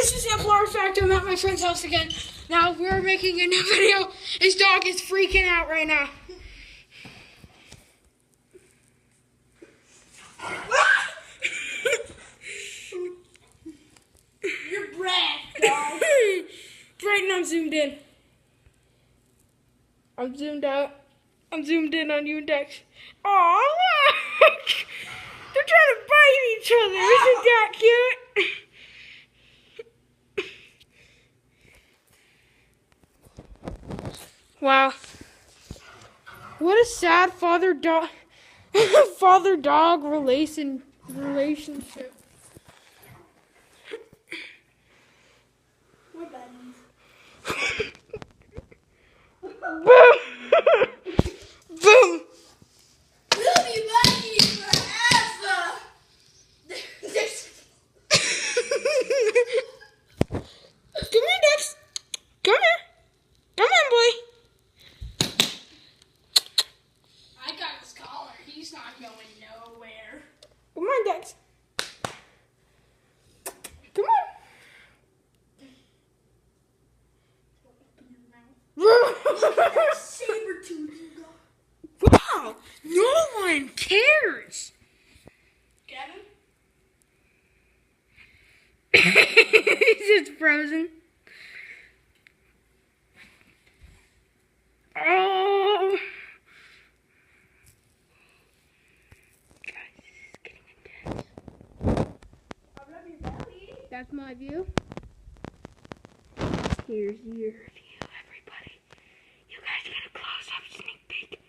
this is Amplifier Fact. I'm at my friend's house again. Now we're making a new video. His dog is freaking out right now. You're Brad, dog. Right now I'm zoomed in. I'm zoomed out. I'm zoomed in on you and Dex. Aw, look! They're trying to bite each other. Isn't that cute? Wow. What a sad father-dog relationship. We're buddies. Boom! Boom! We'll be buddies forever. Come here, Dex. Come here. Come on, boy. I got his collar. He's not going nowhere. Come on, Dex. Come on. Saber-tooth you got. Wow, no one cares. Kevin? He's just frozen. Oh. Guys, this is getting intense. I'll rub your belly. That's my view. Here's your view, everybody. You guys get a close-up sneak peek.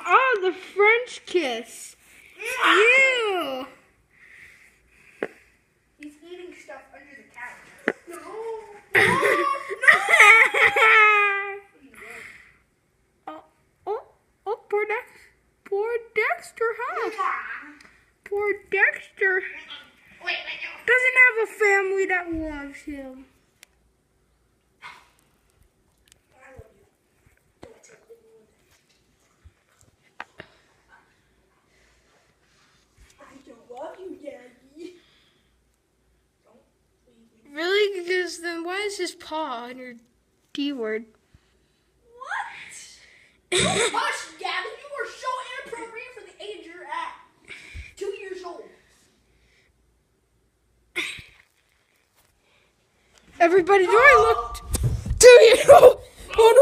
Oh, the French kiss. Ew. He's eating stuff under the couch. No. Oh, poor Dexter, huh? Poor Dexter Wait. doesn't have a family that loves him. I love you. Don't tell anyone. I don't love you, Daddy. Don't leave me. Really? Because then why is his paw on your D word? What? Hush, Gavin. You are so inappropriate for the age you're at. 2 years old. Everybody, do I look 2 years old? Oh no.